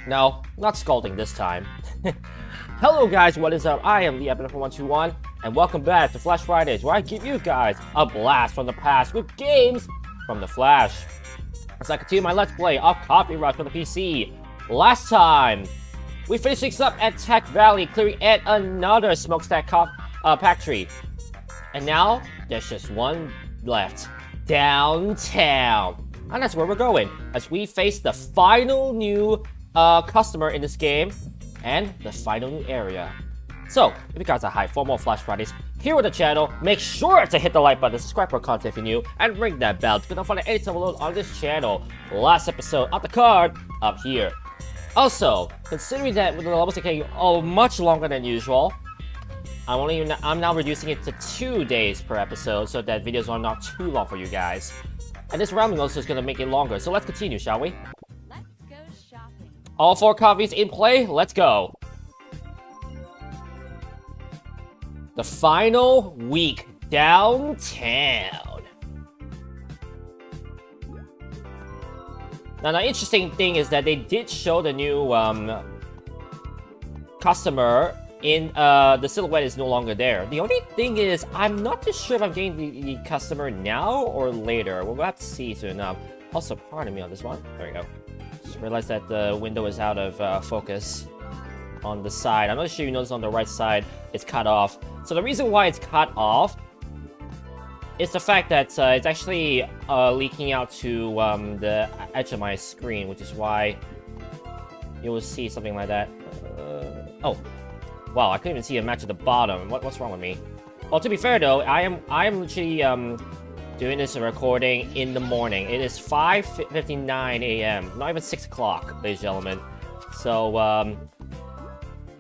No, not scalding this time. Hello guys, what is up? I am the Epic121, and welcome back to Flash Fridays, where I give you guys a blast from the past with games from the Flash. As I continue my Let's Play of Coffee Rush for the PC. Last time, we finished things up at Tech Valley, clearing yet another smokestack factory. And now, there's just one left. Downtown. And that's where we're going, as we face the final new customer in this game, and the final new area. So, if you guys are hyped for more Flash Fridays here on the channel, make sure to hit the like button, subscribe for content if you're new, and ring that bell to get notified anytime we load on this channel. Last episode of the card up here. Also, considering that the levels are taking much longer than usual, I'm now reducing it to 2 days per episode so that videos are not too long for you guys. And this rounding also is going to make it longer, so let's continue, shall we? Let's go shopping. All 4 coffees in play, let's go. The final week downtown. Now, the interesting thing is that they did show the new customer in the silhouette is no longer there. The only thing is, I'm not too sure if I'm getting the customer now or later. We'll have to see soon enough. Also, pardon me on this one. There we go. Just realized that the window is out of focus on the side. I'm not sure you notice on the right side it's cut off. So the reason why it's cut off is the fact that it's actually leaking out to the edge of my screen, which is why you will see something like that. Oh. Wow, I couldn't even see a match at the bottom. What's wrong with me? Well, to be fair though, I am literally doing this recording in the morning. It is 5:59 a.m. Not even 6 o'clock, ladies and gentlemen. So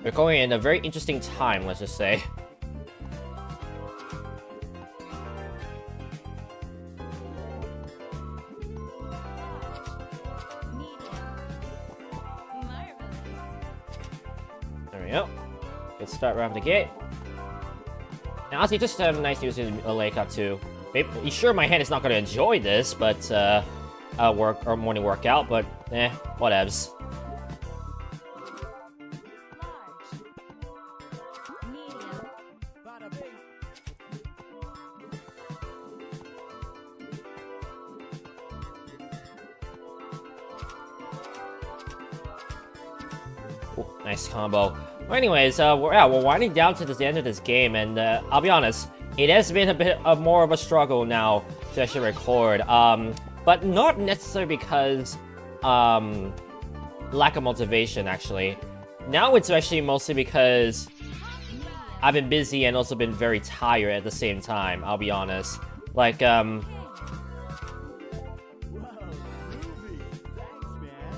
we're going in a very interesting time, let's just say. There we go. Let's start right off the gate. And honestly, just nice using a Leica too. Maybe, sure, my hand is not going to enjoy this, but morning workout, but whatevs. Ooh, nice combo. Well, anyways, we're winding down to the end of this game, and I'll be honest, it has been a bit more of a struggle now to actually record. But not necessarily because lack of motivation, actually. Now it's actually mostly because I've been busy and also been very tired at the same time, I'll be honest.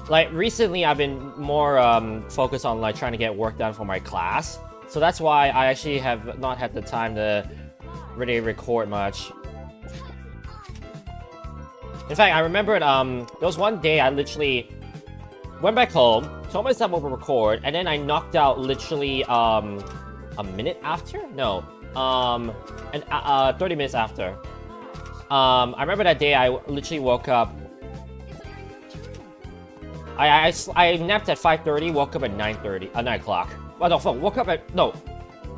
Like, recently I've been more focused on like trying to get work done for my class. So that's why I actually have not had the time to really record much. In fact, I remembered there was one day I literally went back home, told myself I would record, and then I knocked out literally a minute after? No. 30 minutes after. I remember that day I literally woke up. I napped at 5:30, woke up at 9:30, 9 o'clock. Oh no, woke up at, no.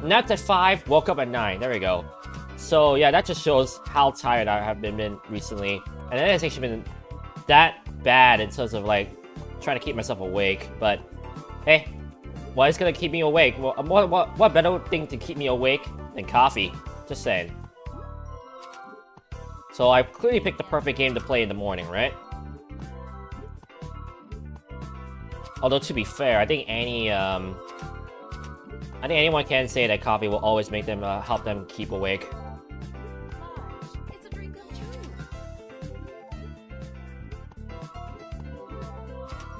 Napped at 5, woke up at 9, there we go. So yeah, that just shows how tired I have been recently. And it has actually been that bad in terms of like, trying to keep myself awake. But, hey, what is gonna keep me awake? Well, what better thing to keep me awake than coffee? Just saying. So I clearly picked the perfect game to play in the morning, right? Although to be fair, I think anyone can say that coffee will always make them help them keep awake. It's a dream come true.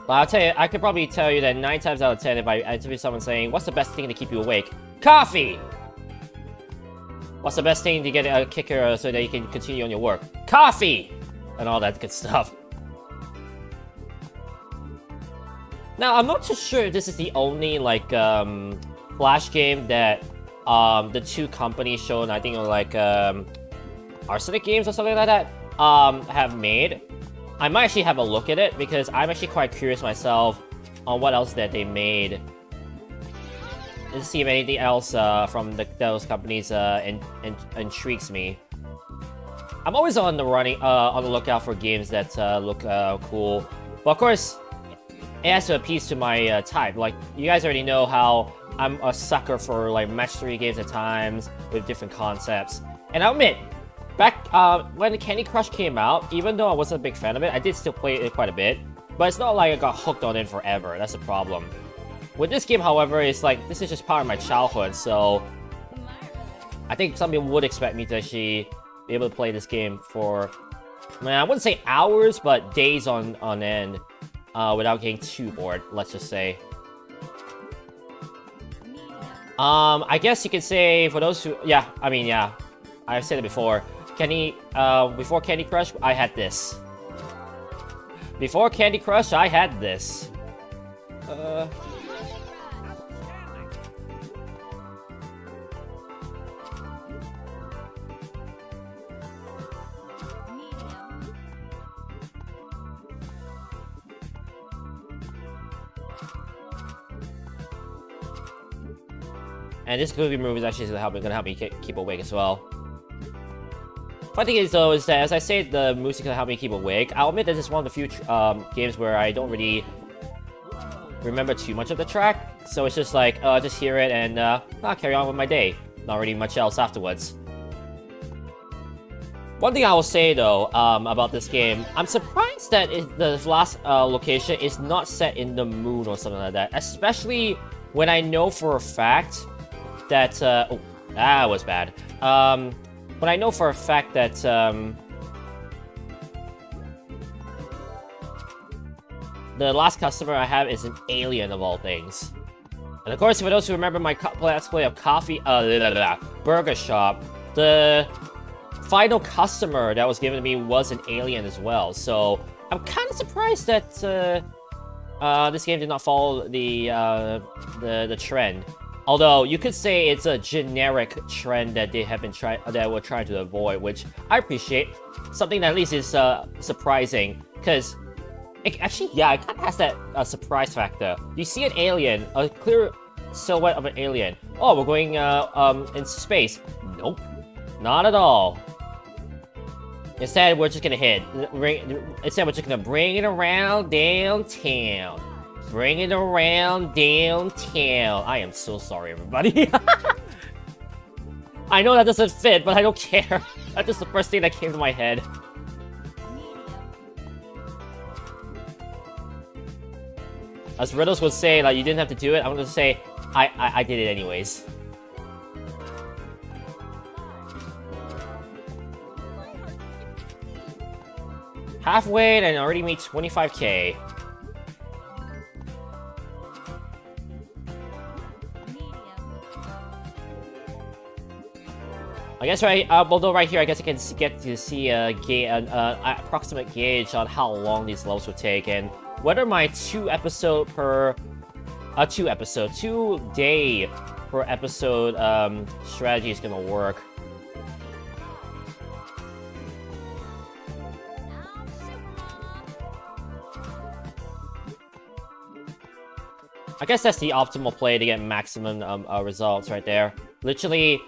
But I'll tell you, I could probably tell you that 9 times out of 10, if I interview someone saying, "What's the best thing to keep you awake?" Coffee. What's the best thing to get a kicker so that you can continue on your work? Coffee, and all that good stuff. Now, I'm not too sure if this is the only, like, Flash game that the two companies shown, I think, like, Arsenic Games or something like that, have made. I might actually have a look at it, because I'm actually quite curious myself on what else that they made. Let's see if anything else from those companies intrigues me. I'm always on the lookout for games that look cool. But of course, it has to appease to my type. Like, you guys already know how I'm a sucker for like match 3 games at times with different concepts. And I'll admit, back when Candy Crush came out, even though I wasn't a big fan of it, I did still play it quite a bit. But it's not like I got hooked on it forever. That's the problem. With this game, however, it's like this is just part of my childhood, so I think some people would expect me to actually be able to play this game for, I wouldn't say hours, but days on end, without getting too bored, let's just say. I guess you could say for those who, yeah, I've said it before. Before Candy Crush, I had this. Before Candy Crush, I had this. And this movie is actually gonna help me keep awake as well. Funny thing is though, is that as I say the music can help me keep awake, I'll admit that this is one of the few games where I don't really remember too much of the track. So it's just like, just hear it and I'll carry on with my day. Not really much else afterwards. One thing I will say though, about this game, I'm surprised that the last location is not set in the moon or something like that. Especially when I know for a fact that, oh, that was bad. But I know for a fact that, the last customer I have is an alien of all things. And of course, for those who remember my let's play of Burger Shop, the final customer that was given to me was an alien as well. So I'm kind of surprised that this game did not follow the trend. Although you could say it's a generic trend that they have been were trying to avoid, which I appreciate. Something that at least is surprising, because it actually, yeah, it kind of has that surprise factor. You see an alien, a clear silhouette of an alien. Oh, we're going into space. Nope, not at all. Instead, we're just gonna instead, we're just gonna bring it around downtown. Bring it around downtown. I am so sorry, everybody. I know that doesn't fit, but I don't care. That's just the first thing that came to my head. As Riddles would say, like, you didn't have to do it, I'm gonna say, I did it anyways. Halfway and already made 25k. I guess although right here, I guess I can get to see an approximate gauge on how long these levels will take, and whether my 2 day per episode strategy is gonna work. I guess that's the optimal play to get maximum results right there. Literally,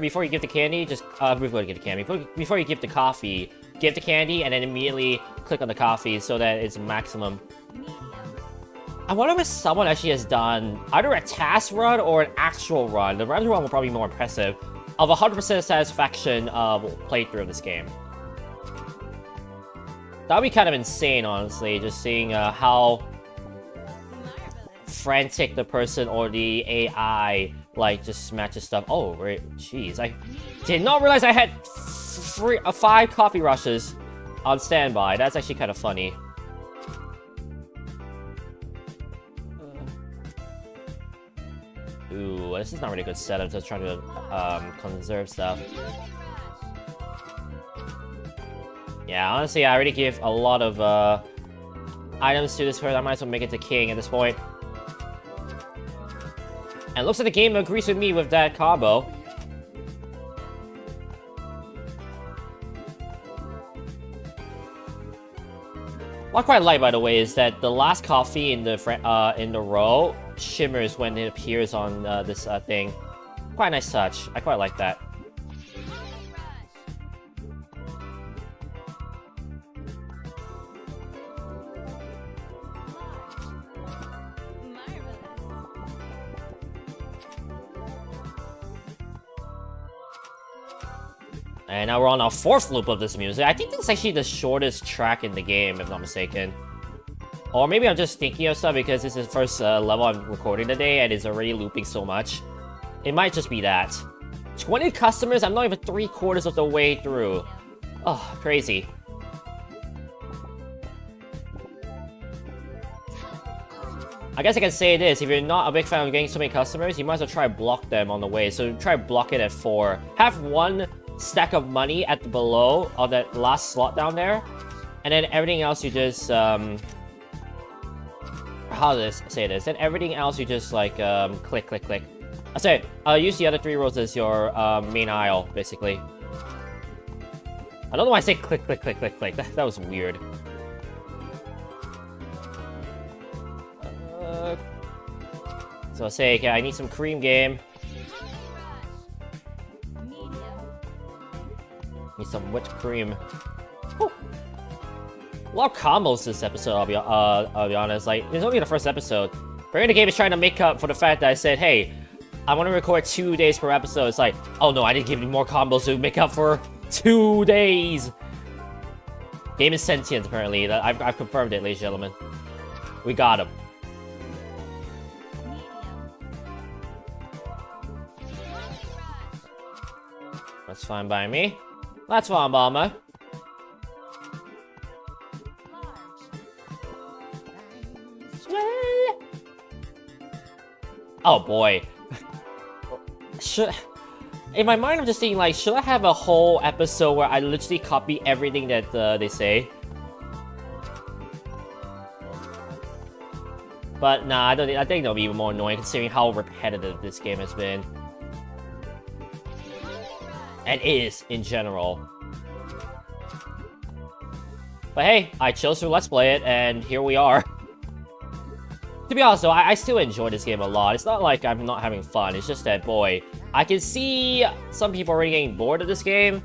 before you give the candy, just before you give the candy, before you give the coffee, give the candy and then immediately click on the coffee so that it's maximum. I wonder if someone actually has done either a task run or an actual run. The run will probably be more impressive, of 100% satisfaction playthrough of this game. That would be kind of insane, honestly, just seeing how frantic the person or the AI like just matches stuff. Oh, right, jeez, I did not realize I had 5 coffee rushes on standby. That's actually kind of funny. Ooh, this is not really a good setup. Just trying to conserve stuff. Yeah, honestly, I already give a lot of items to this person. I might as well make it to king at this point. And looks like the game agrees with me with that combo. What I quite like, by the way, is that the last coffee in the row shimmers when it appears on this thing. Quite a nice touch. I quite like that. And now we're on our 4th loop of this music. I think this is actually the shortest track in the game, if I'm not mistaken. Or maybe I'm just thinking of stuff because this is the first level I'm recording today and it's already looping so much. It might just be that. 20 customers? I'm not even 3/4 of the way through. Oh, crazy. I guess I can say this, if you're not a big fan of getting so many customers, you might as well try to block them on the way. So try to block it at 4. Have 1 stack of money at the below on that last slot down there, and then everything else you just how do I say this? Then everything else you just like click, click, click. I say use the other 3 rows as your main aisle, basically. I don't know why I say click, click, click, click, click. That was weird. So I say, okay, I need some cream game. Need some whipped cream. Whew. A lot of combos this episode, I'll be honest. Like, it's only the first episode. But the game is trying to make up for the fact that I said, hey, I want to record 2 days per episode. It's like, oh no, I didn't give you more combos to make up for 2 days. Game is sentient, apparently. I've confirmed it, ladies and gentlemen. We got him. That's fine by me. That's fine by me. Oh boy. In my mind, I'm just thinking, like, should I have a whole episode where I literally copy everything that they say? But nah, I think that'll be even more annoying considering how repetitive this game has been. And is, in general. But hey, I chose to Let's Play it, and here we are. To be honest though, I still enjoy this game a lot. It's not like I'm not having fun, it's just that, boy, I can see some people already getting bored of this game,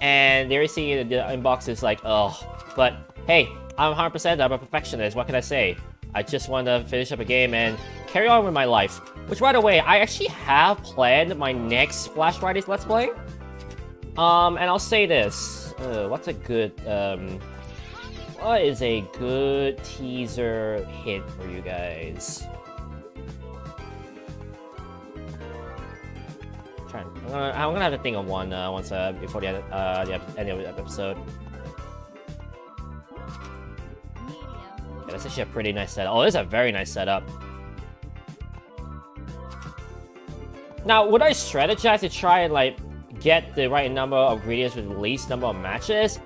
and they're seeing in the inbox is like, ugh. But hey, I'm 100%, I'm a perfectionist, what can I say? I just want to finish up a game and carry on with my life. Which, by the way, I actually have planned my next Flash Fridays Let's Play. And I'll say this. What is a good teaser hint for you guys? I'm gonna have to think of one once before the end of the episode. Yeah, that's actually a pretty nice setup. Oh, this is a very nice setup. Now, would I strategize to try and like get the right number of ingredients with the least number of matches?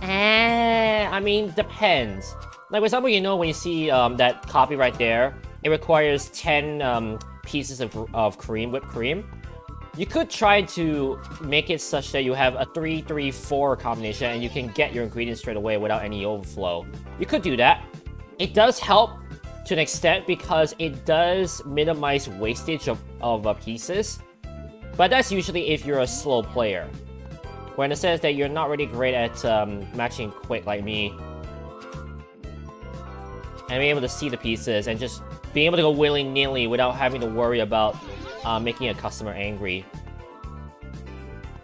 I mean, depends. Like, for example, you know, when you see that coffee right there, it requires 10 pieces of cream, whipped cream. You could try to make it such that you have a 3-3-4 combination and you can get your ingredients straight away without any overflow. You could do that. It does help to an extent because it does minimize wastage of pieces. But that's usually if you're a slow player. Where in the sense that you're not really great at matching quick like me. And being able to see the pieces and just being able to go willy-nilly without having to worry about making a customer angry.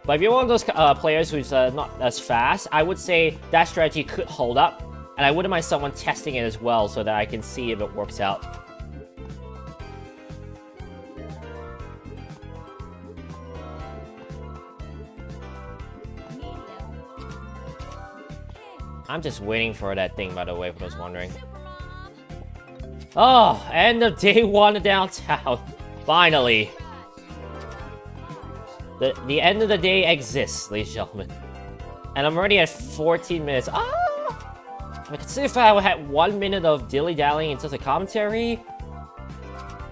But if you're one of those players who's not as fast, I would say that strategy could hold up. And I wouldn't mind someone testing it as well so that I can see if it works out. I'm just waiting for that thing, by the way, for those wondering. Oh, end of day 1 downtown. Finally. The end of the day exists, ladies and gentlemen. And I'm already at 14 minutes. Ah! I consider if I had 1 minute of dilly-dallying in terms of commentary.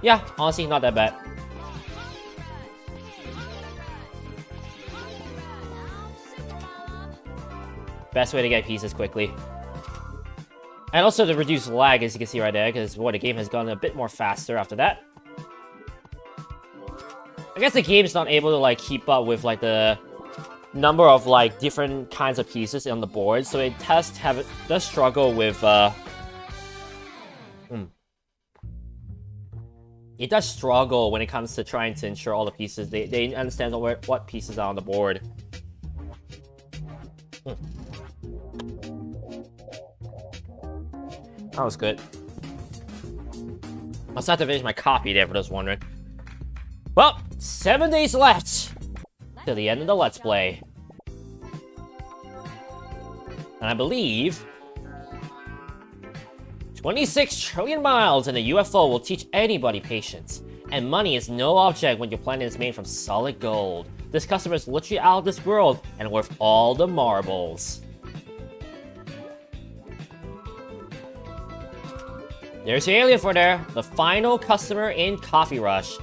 Yeah, honestly, not that bad. Best way to get pieces quickly. And also to reduce lag, as you can see right there, because the game has gone a bit more faster after that. I guess the game is not able to like keep up with like the number of like different kinds of pieces on the board, so it does struggle with it does struggle when it comes to trying to ensure all the pieces they understand what pieces are on the board. That was good. I still have to finish my copy there for those wondering. Well, 7 days left to the end of the Let's Play. And I believe 26 trillion miles in a UFO will teach anybody patience. And money is no object when your planet is made from solid gold. This customer is literally out of this world and worth all the marbles. There's the alien for there, the final customer in Coffee Rush.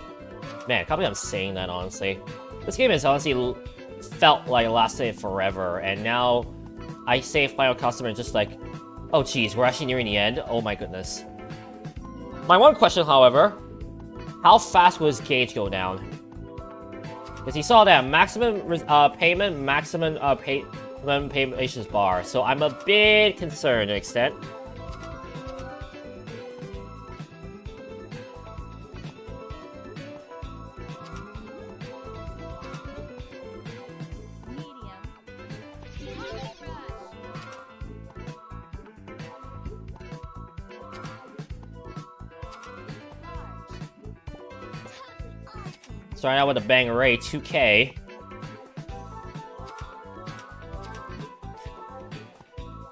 Man, I can't believe I'm saying that, honestly. This game has honestly felt like it lasted forever, and now I say final customer just like, oh geez, we're actually nearing the end? Oh my goodness. My one question, however, how fast will his gauge go down? Because he saw that maximum payment, maximum payment bar, so I'm a bit concerned to an extent. Starting out with a bang array, 2K.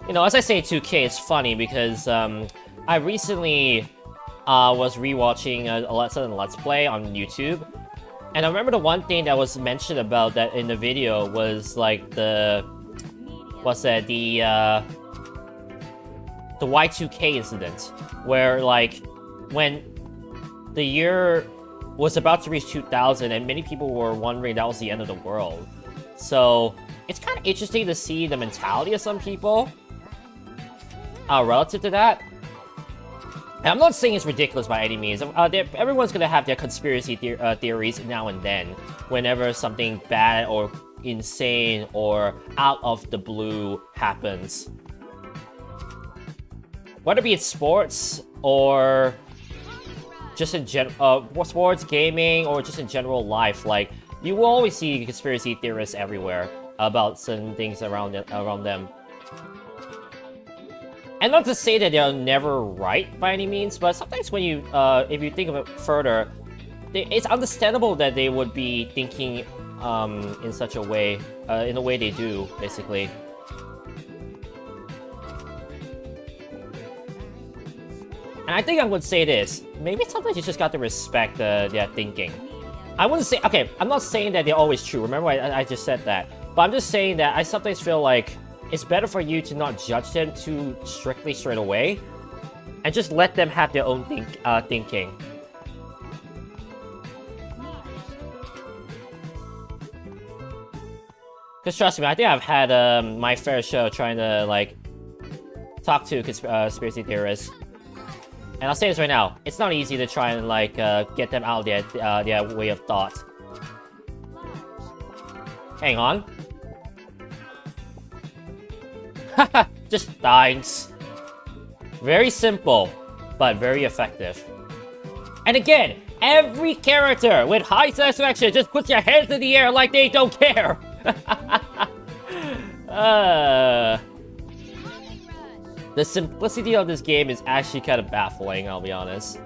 You know, as I say 2K, it's funny because I recently was rewatching a Let's Play on YouTube, and I remember the one thing that was mentioned about that in the video was like the Y2K incident, where like when the year was about to reach 2000 and many people were wondering that was the end of the world. So it's kind of interesting to see the mentality of some people relative to that. And I'm not saying it's ridiculous by any means. Everyone's gonna have their conspiracy theories now and then whenever something bad or insane or out of the blue happens. Whether it be in sports or just in sports, gaming, or just in general life, like, you will always see conspiracy theorists everywhere about certain things around them. And not to say that they're never right by any means, but sometimes when you, if you think of it further, it's understandable that they would be thinking in such a way, in the way they do, basically. And I think I would say this, maybe sometimes you just got to respect their thinking. I wouldn't say, okay, I'm not saying that they're always true, remember I just said that. But I'm just saying that I sometimes feel like it's better for you to not judge them too strictly straight away, and just let them have their own thinking. Because trust me, I think I've had my fair share trying to, like, talk to conspiracy theorists. And I'll say this right now, it's not easy to try and, like, get them out of their way of thought. Hang on. Haha, just thanks. Very simple, but very effective. And again, every character with high satisfaction just puts their hands in the air like they don't care. The simplicity of this game is actually kind of baffling, I'll be honest.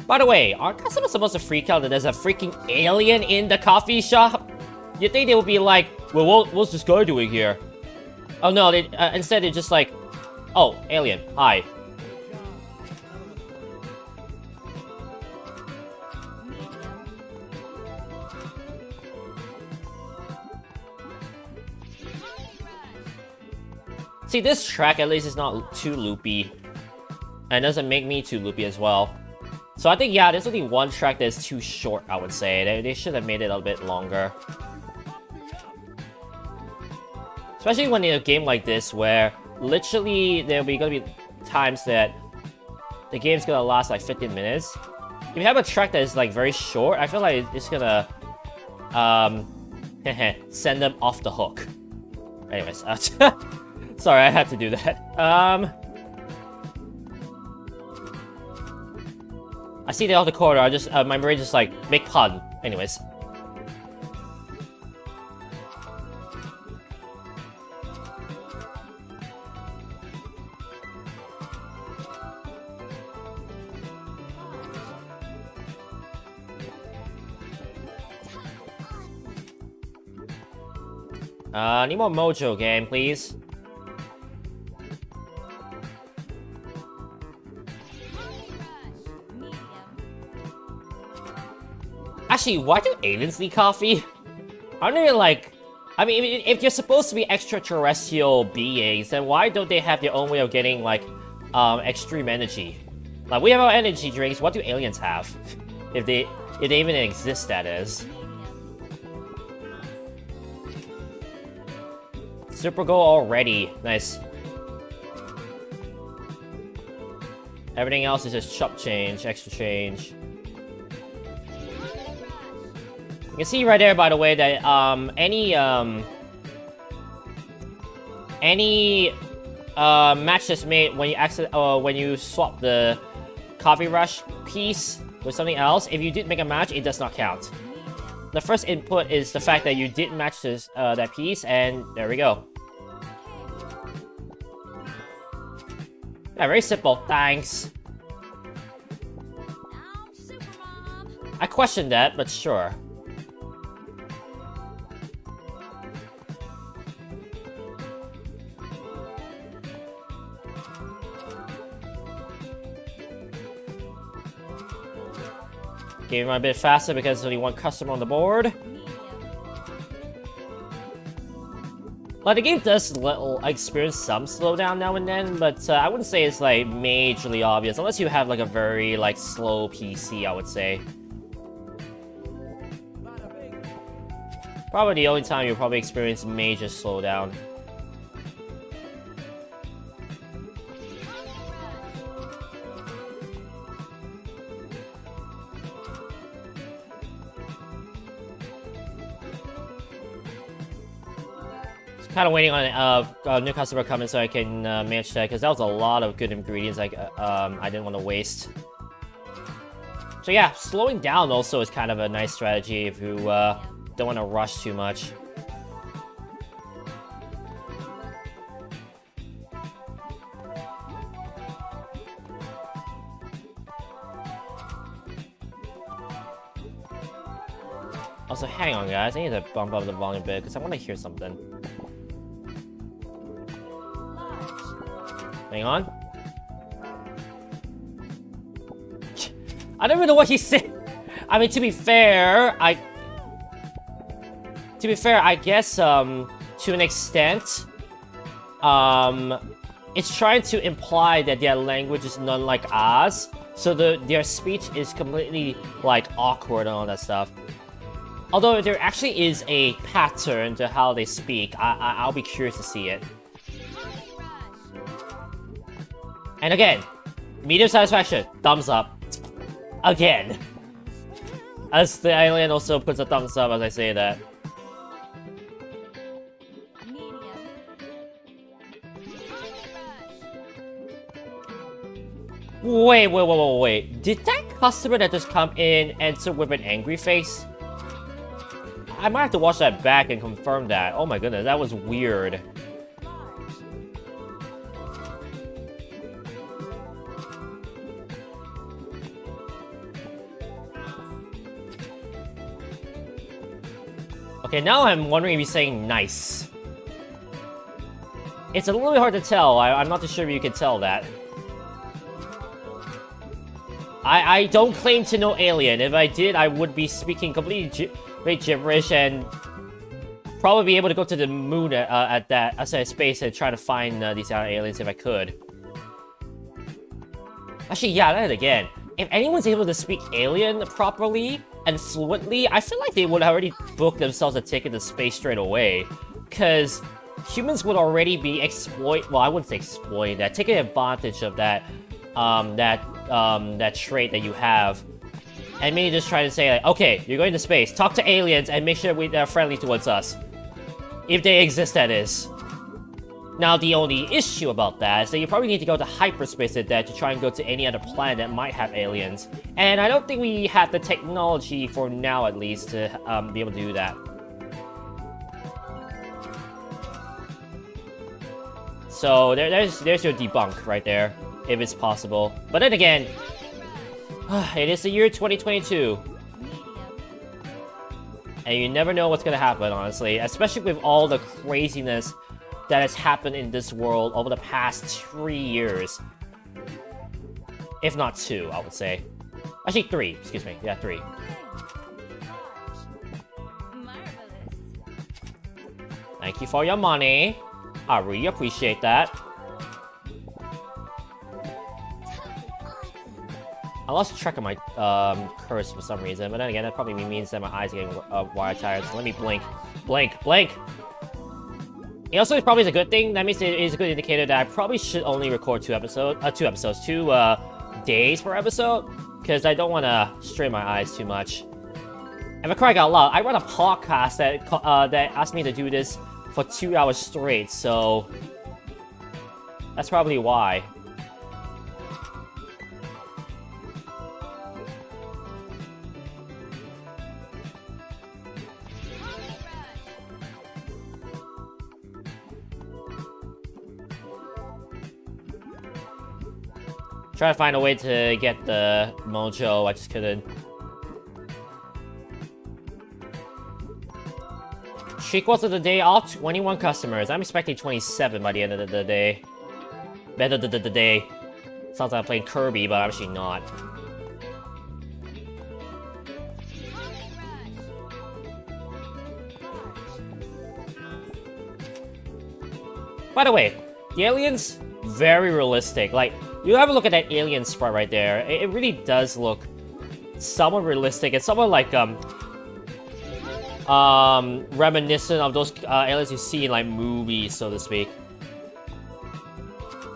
By the way, are customers supposed to freak out that there's a freaking alien in the coffee shop? You'd think they would be like, well, what's this guy doing here? Oh no, instead they're just like, oh, alien, hi. See, this track at least is not too loopy. And doesn't make me too loopy as well. So I think, yeah, there's only one track that's too short, I would say. They should have made it a bit longer. Especially when in a game like this where literally gonna be times that the game's gonna last like 15 minutes. If you have a track that is like very short, I feel like it's gonna send them off the hook. Anyways, sorry, I had to do that. I see they off the corner. I just my brain just like make pun. Anyways. Need more Mojo game, please. Actually, why do aliens need coffee? Aren't they like... I mean, if you're supposed to be extraterrestrial beings, then why don't they have their own way of getting, like, extreme energy? Like, we have our energy drinks, what do aliens have? If they even exist, that is. Super goal already. Nice. Everything else is just chop change, extra change. You can see right there, by the way, that any match that's made when you when you swap the Coffee Rush piece with something else, if you did make a match, it does not count. The first input is the fact that you didn't match this that piece, and there we go. Yeah, very simple. Thanks. I questioned that, but sure. Game run a bit faster because there's only one customer on the board. Well, the game does experience some slowdown now and then, but I wouldn't say it's like majorly obvious, unless you have like a very like slow PC, I would say. Probably the only time you'll probably experience major slowdown. Kind of waiting on a new customer coming so I can manage that, because that was a lot of good ingredients I didn't want to waste. So yeah, slowing down also is kind of a nice strategy if you don't want to rush too much. Also, hang on guys, I need to bump up the volume a bit because I want to hear something. Hang on. I don't even know what he said. I mean, to be fair, I guess, to an extent, it's trying to imply that their language is none like ours, so their speech is completely, like, awkward and all that stuff. Although there actually is a pattern to how they speak, I'll be curious to see it. And again, medium satisfaction, thumbs up. Again. As the alien also puts a thumbs up as I say that. Wait. Did that customer that just come in enter with an angry face? I might have to watch that back and confirm that. Oh my goodness, that was weird. Okay, now I'm wondering if he's saying nice. It's a little bit hard to tell. I'm not too sure if you can tell that. I don't claim to know alien. If I did, I would be speaking completely gibberish and probably be able to go to the moon at space and try to find these other aliens if I could. Actually, yeah, that again. If anyone's able to speak alien properly and fluently, I feel like they would already book themselves a ticket to space straight away. Because humans would already be well, I wouldn't say exploiting that, taking advantage of that, that trait that you have. And maybe just try to say like, okay, you're going to space, talk to aliens and make sure they're friendly towards us. If they exist, that is. Now, the only issue about that is that you probably need to go to hyperspace to try and go to any other planet that might have aliens. And I don't think we have the technology, for now at least, to be able to do that. So there's your debunk right there, if it's possible. But then again, it is the year 2022. And you never know what's gonna happen, honestly. Especially with all the craziness that has happened in this world over the past 3 years. If not 2, I would say. Actually, 3, excuse me. Yeah, 3. Thank you for your money. I really appreciate that. I lost track of my curse for some reason, but then again, that probably means that my eyes are getting wide tired, so let me blink. Blink, blink! It also probably is a good thing. That means it is a good indicator that I probably should only record 2 days per episode, because I don't want to strain my eyes too much. If I cry out loud, I run a podcast that asked me to do this for 2 hours straight, so that's probably why. Try to find a way to get the mojo, I just couldn't. Sequels of the day, all 21 customers. I'm expecting 27 by the end of the day. End of the day. Sounds like I'm playing Kirby, but I'm actually not. By the way, the aliens, very realistic. Like, you have a look at that alien sprite right there. It really does look somewhat realistic. It's somewhat like, reminiscent of those aliens you see in, like, movies, so to speak.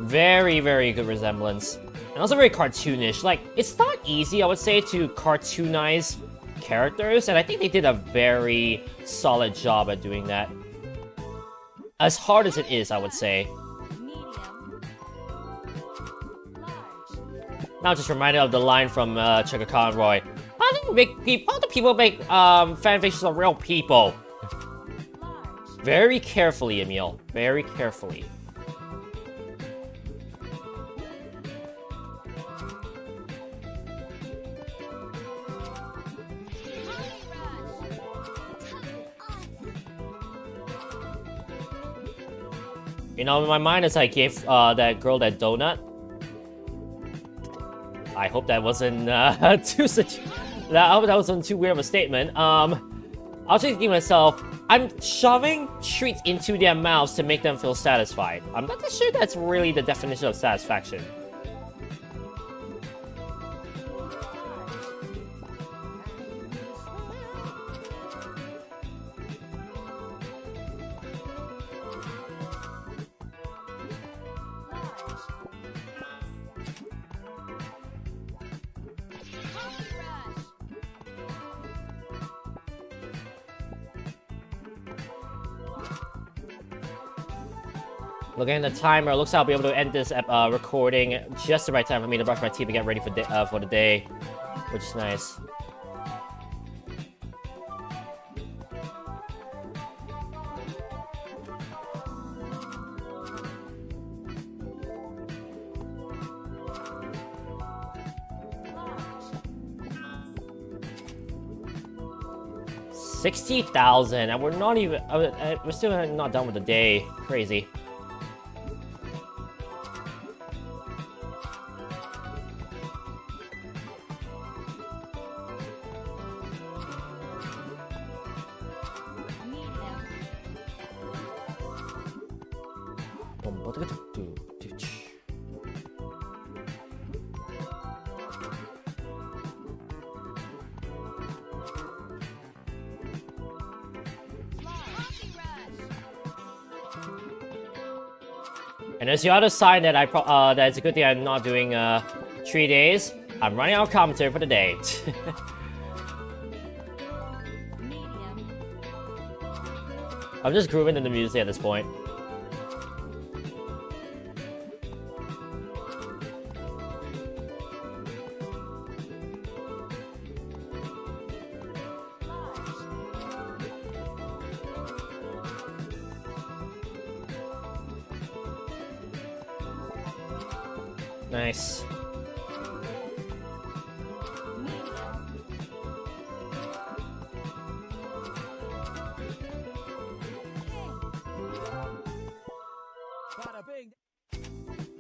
Very, very good resemblance. And also very cartoonish. Like, it's not easy, I would say, to cartoonize characters, and I think they did a very solid job at doing that. As hard as it is, I would say. Now just reminded of the line from Chugga Conroy. How do people make fanfictions of real people? Very carefully, Emil. Very carefully. You know, in my mind, as I gave that girl that donut. I hope that wasn't I hope that wasn't too weird of a statement. I was just thinking to myself, I'm shoving treats into their mouths to make them feel satisfied. I'm not sure that's really the definition of satisfaction. Looking at the timer, looks like I'll be able to end this recording just the right time for me to brush my teeth and get ready for the day, which is nice. $60,000, and we're not even. We're still not done with the day. Crazy. And there's the other side that that it's a good thing I'm not doing 3 days. I'm running out of commentary for the day. Medium. I'm just grooving to the music at this point. Nice.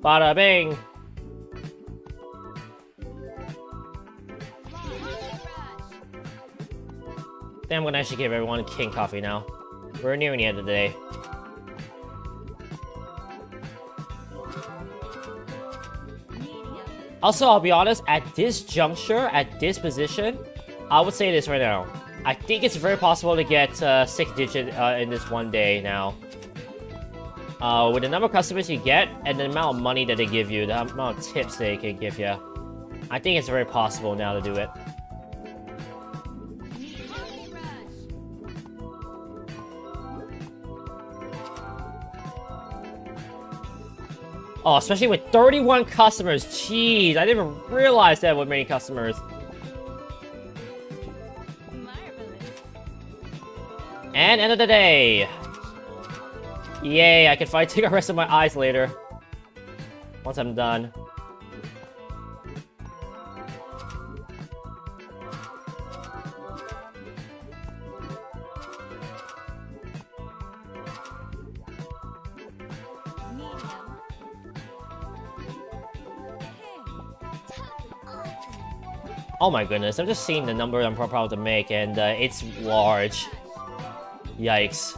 Bada bing. Think I'm gonna actually give everyone king coffee now. We're nearing the end of the day. Also, I'll be honest, at this juncture, at this position, I would say this right now. I think it's very possible to get 6 digits in this one day now. With the number of customers you get, and the amount of money that they give you, the amount of tips they can give you. I think it's very possible now to do it. Oh, especially with 31 customers. Jeez, I didn't even realize that with many customers. Marvelous. And end of the day. Yay, I can finally take the rest of my eyes later. Once I'm done. Oh my goodness, I'm just seeing the number I'm proud to make, and it's large. Yikes.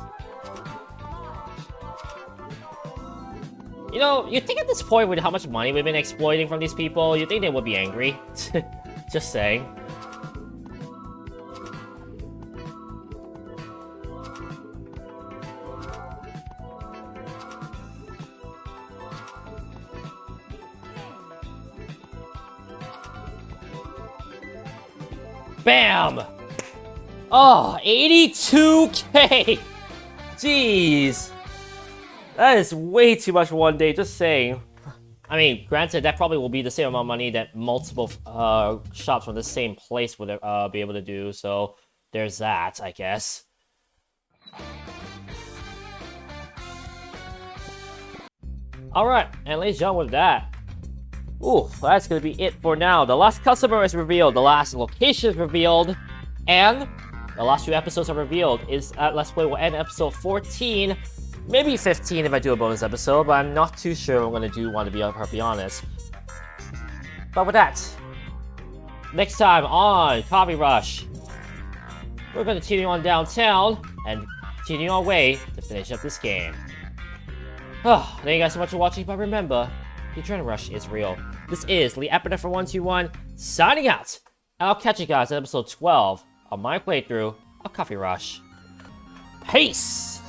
You know, you think at this point with how much money we've been exploiting from these people, you think they would be angry? Just saying. Bam! Oh, 82k! Jeez. That is way too much one day, just saying. I mean, granted, that probably will be the same amount of money that multiple shops from the same place would be able to do, so there's that, I guess. Alright, and ladies and gentlemen, with that, ooh, that's gonna be it for now. The last customer is revealed, the last location is revealed, and the last 2 episodes are revealed. Let's Play will end episode 14, maybe 15 if I do a bonus episode, but I'm not too sure what I'm gonna do, want to be perfectly honest. But with that, next time on Coffee Rush, we're gonna continue on downtown and continue our way to finish up this game. Oh, thank you guys so much for watching, but remember, the adrenaline rush is real. This is Lee Epinephrine for 121, signing out. And I'll catch you guys at episode 12 of my playthrough of Coffee Rush. Peace!